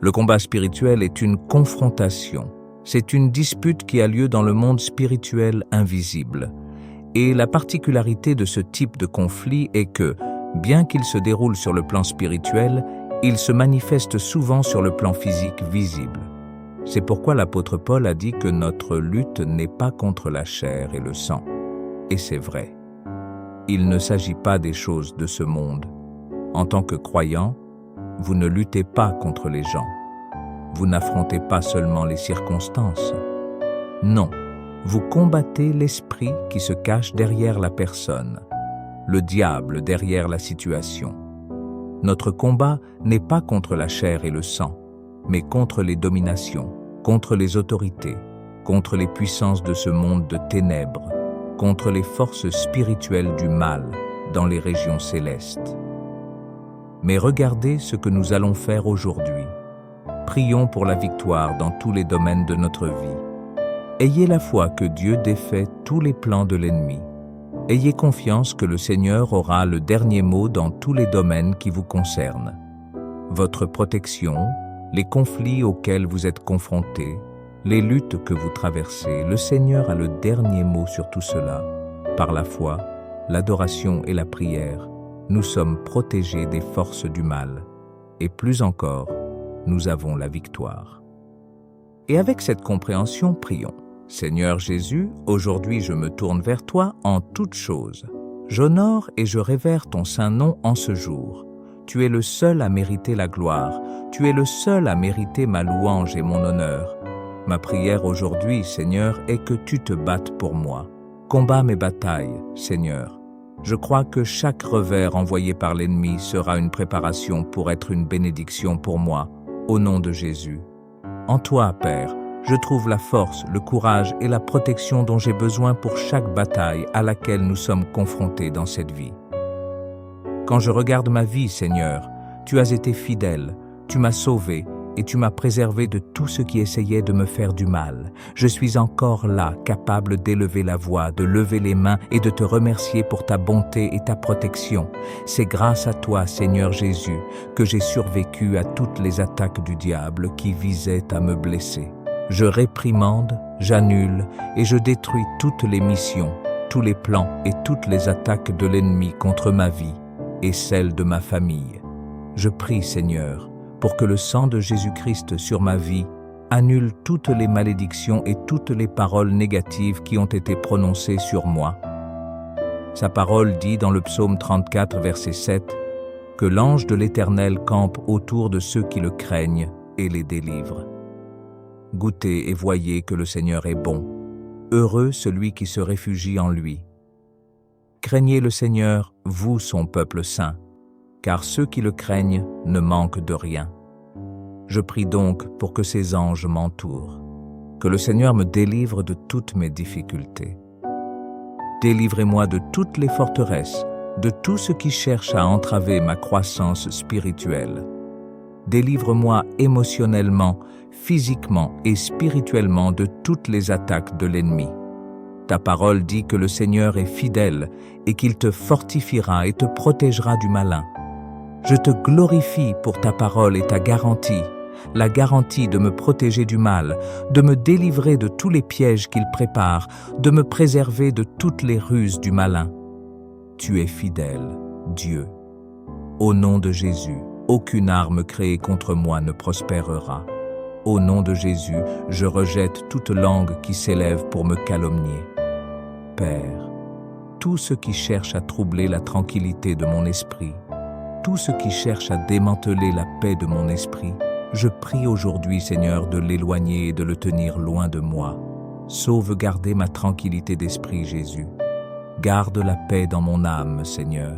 Le combat spirituel est une confrontation. C'est une dispute qui a lieu dans le monde spirituel invisible. Et la particularité de ce type de conflit est que, bien qu'il se déroule sur le plan spirituel, il se manifeste souvent sur le plan physique visible. C'est pourquoi l'apôtre Paul a dit que notre lutte n'est pas contre la chair et le sang. Et c'est vrai. Il ne s'agit pas des choses de ce monde. En tant que croyant, vous ne luttez pas contre les gens. Vous n'affrontez pas seulement les circonstances. Non, vous combattez l'esprit qui se cache derrière la personne, le diable derrière la situation. Notre combat n'est pas contre la chair et le sang, mais contre les dominations, contre les autorités, contre les puissances de ce monde de ténèbres, contre les forces spirituelles du mal dans les régions célestes. Mais regardez ce que nous allons faire aujourd'hui. Prions pour la victoire dans tous les domaines de notre vie. Ayez la foi que Dieu défait tous les plans de l'ennemi. Ayez confiance que le Seigneur aura le dernier mot dans tous les domaines qui vous concernent. Votre protection, les conflits auxquels vous êtes confrontés, les luttes que vous traversez, le Seigneur a le dernier mot sur tout cela. Par la foi, l'adoration et la prière, nous sommes protégés des forces du mal. Et plus encore, nous avons la victoire. Et avec cette compréhension, prions. Seigneur Jésus, aujourd'hui je me tourne vers toi en toutes choses. J'honore et je révère ton saint nom en ce jour. Tu es le seul à mériter la gloire. Tu es le seul à mériter ma louange et mon honneur. Ma prière aujourd'hui, Seigneur, est que tu te battes pour moi. Combats mes batailles, Seigneur. Je crois que chaque revers envoyé par l'ennemi sera une préparation pour être une bénédiction pour moi, au nom de Jésus. En toi, Père, je trouve la force, le courage et la protection dont j'ai besoin pour chaque bataille à laquelle nous sommes confrontés dans cette vie. Quand je regarde ma vie, Seigneur, tu as été fidèle, tu m'as sauvé et tu m'as préservé de tout ce qui essayait de me faire du mal. Je suis encore là, capable d'élever la voix, de lever les mains et de te remercier pour ta bonté et ta protection. C'est grâce à toi, Seigneur Jésus, que j'ai survécu à toutes les attaques du diable qui visaient à me blesser. Je réprimande, j'annule et je détruis toutes les missions, tous les plans et toutes les attaques de l'ennemi contre ma vie et celle de ma famille. Je prie, Seigneur, pour que le sang de Jésus-Christ sur ma vie annule toutes les malédictions et toutes les paroles négatives qui ont été prononcées sur moi. Sa parole dit dans le psaume 34, verset 7, que l'ange de l'Éternel campe autour de ceux qui le craignent et les délivre. Goûtez et voyez que le Seigneur est bon. Heureux celui qui se réfugie en lui. Craignez le Seigneur, vous son peuple saint, car ceux qui le craignent ne manquent de rien. Je prie donc pour que ses anges m'entourent, que le Seigneur me délivre de toutes mes difficultés. Délivrez-moi de toutes les forteresses, de tout ce qui cherche à entraver ma croissance spirituelle. Délivre-moi émotionnellement, physiquement et spirituellement de toutes les attaques de l'ennemi. Ta parole dit que le Seigneur est fidèle et qu'il te fortifiera et te protégera du malin. Je te glorifie pour ta parole et ta garantie, la garantie de me protéger du mal, de me délivrer de tous les pièges qu'il prépare, de me préserver de toutes les ruses du malin. Tu es fidèle, Dieu. Au nom de Jésus, aucune arme créée contre moi ne prospérera. Au nom de Jésus, je rejette toute langue qui s'élève pour me calomnier. Père, tout ce qui cherche à troubler la tranquillité de mon esprit, tout ce qui cherche à démanteler la paix de mon esprit, je prie aujourd'hui, Seigneur, de l'éloigner et de le tenir loin de moi. Sauvegarder ma tranquillité d'esprit, Jésus. Garde la paix dans mon âme, Seigneur.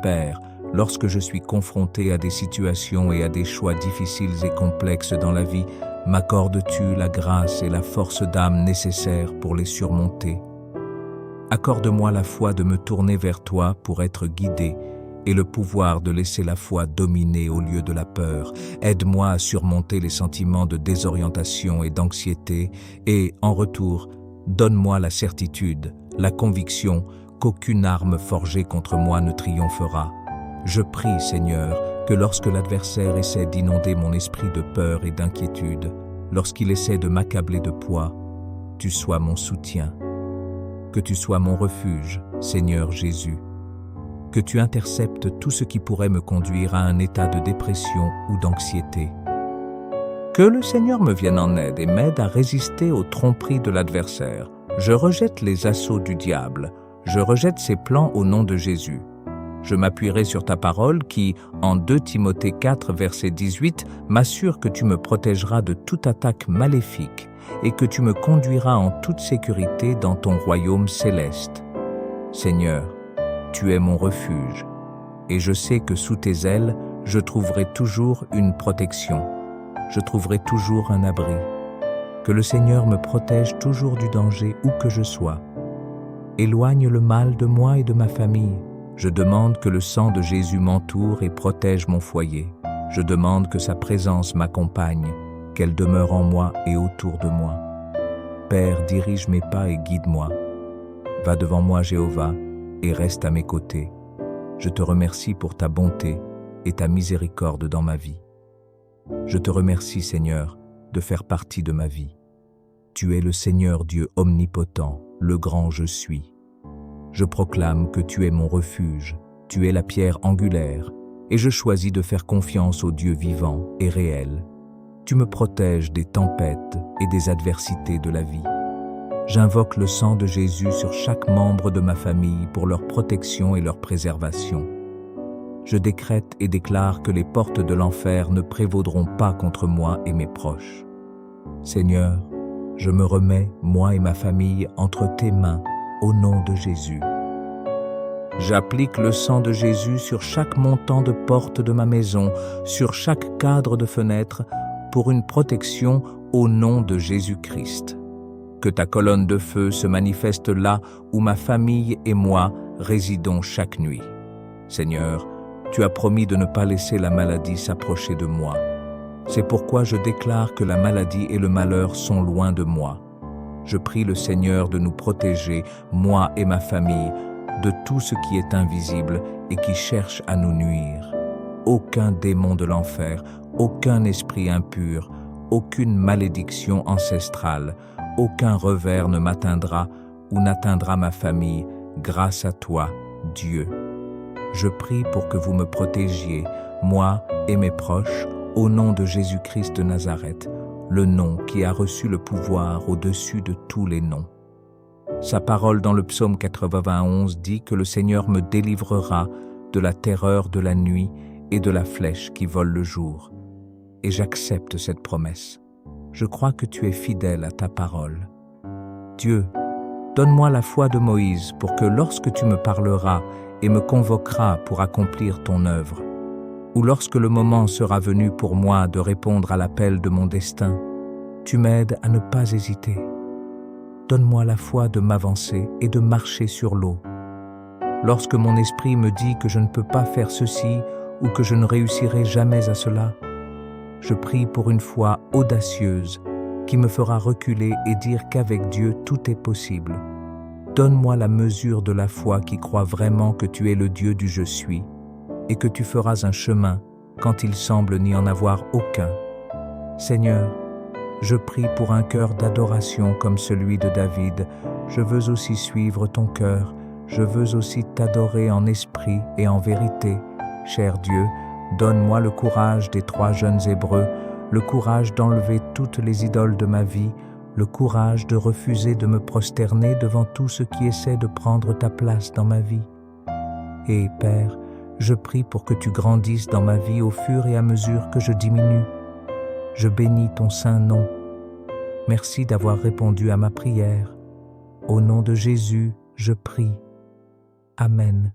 Père, lorsque je suis confronté à des situations et à des choix difficiles et complexes dans la vie, m'accordes-tu la grâce et la force d'âme nécessaires pour les surmonter? Accorde-moi la foi de me tourner vers toi pour être guidé et le pouvoir de laisser la foi dominer au lieu de la peur. Aide-moi à surmonter les sentiments de désorientation et d'anxiété et, en retour, donne-moi la certitude, la conviction qu'aucune arme forgée contre moi ne triomphera. Je prie, Seigneur, que lorsque l'adversaire essaie d'inonder mon esprit de peur et d'inquiétude, lorsqu'il essaie de m'accabler de poids, tu sois mon soutien. Que tu sois mon refuge, Seigneur Jésus. Que tu interceptes tout ce qui pourrait me conduire à un état de dépression ou d'anxiété. Que le Seigneur me vienne en aide et m'aide à résister aux tromperies de l'adversaire. Je rejette les assauts du diable. Je rejette ses plans au nom de Jésus. Je m'appuierai sur ta parole qui, en 2 Timothée 4, verset 18, m'assure que tu me protégeras de toute attaque maléfique et que tu me conduiras en toute sécurité dans ton royaume céleste. Seigneur, tu es mon refuge, et je sais que sous tes ailes, je trouverai toujours une protection. Je trouverai toujours un abri. Que le Seigneur me protège toujours du danger où que je sois. Éloigne le mal de moi et de ma famille. Je demande que le sang de Jésus m'entoure et protège mon foyer. Je demande que sa présence m'accompagne, qu'elle demeure en moi et autour de moi. Père, dirige mes pas et guide-moi. Va devant moi, Jéhovah, et reste à mes côtés. Je te remercie pour ta bonté et ta miséricorde dans ma vie. Je te remercie, Seigneur, de faire partie de ma vie. Tu es le Seigneur Dieu omnipotent, le grand je suis. Je proclame que tu es mon refuge, tu es la pierre angulaire, et je choisis de faire confiance au Dieu vivant et réel. Tu me protèges des tempêtes et des adversités de la vie. J'invoque le sang de Jésus sur chaque membre de ma famille pour leur protection et leur préservation. Je décrète et déclare que les portes de l'enfer ne prévaudront pas contre moi et mes proches. Seigneur, je me remets, moi et ma famille, entre tes mains, au nom de Jésus. J'applique le sang de Jésus sur chaque montant de porte de ma maison, sur chaque cadre de fenêtre, pour une protection au nom de Jésus-Christ. Que ta colonne de feu se manifeste là où ma famille et moi résidons chaque nuit. Seigneur, tu as promis de ne pas laisser la maladie s'approcher de moi. C'est pourquoi je déclare que la maladie et le malheur sont loin de moi. Je prie le Seigneur de nous protéger, moi et ma famille, de tout ce qui est invisible et qui cherche à nous nuire. Aucun démon de l'enfer, aucun esprit impur, aucune malédiction ancestrale, aucun revers ne m'atteindra ou n'atteindra ma famille, grâce à toi, Dieu. Je prie pour que vous me protégiez, moi et mes proches, au nom de Jésus-Christ de Nazareth, le nom qui a reçu le pouvoir au-dessus de tous les noms. Sa parole dans le psaume 91 dit que le Seigneur me délivrera de la terreur de la nuit et de la flèche qui vole le jour. Et j'accepte cette promesse. Je crois que tu es fidèle à ta parole. Dieu, donne-moi la foi de Moïse pour que lorsque tu me parleras et me convoqueras pour accomplir ton œuvre, ou lorsque le moment sera venu pour moi de répondre à l'appel de mon destin, tu m'aides à ne pas hésiter. Donne-moi la foi de m'avancer et de marcher sur l'eau. Lorsque mon esprit me dit que je ne peux pas faire ceci ou que je ne réussirai jamais à cela, je prie pour une foi audacieuse qui me fera reculer et dire qu'avec Dieu tout est possible. Donne-moi la mesure de la foi qui croit vraiment que tu es le Dieu du je suis et que tu feras un chemin quand il semble n'y en avoir aucun. Seigneur, je prie pour un cœur d'adoration comme celui de David. Je veux aussi suivre ton cœur. Je veux aussi t'adorer en esprit et en vérité. Cher Dieu, donne-moi le courage des 3 jeunes Hébreux, le courage d'enlever toutes les idoles de ma vie, le courage de refuser de me prosterner devant tout ce qui essaie de prendre ta place dans ma vie. Et Père, je prie pour que tu grandisses dans ma vie au fur et à mesure que je diminue. Je bénis ton saint nom. Merci d'avoir répondu à ma prière. Au nom de Jésus, je prie. Amen.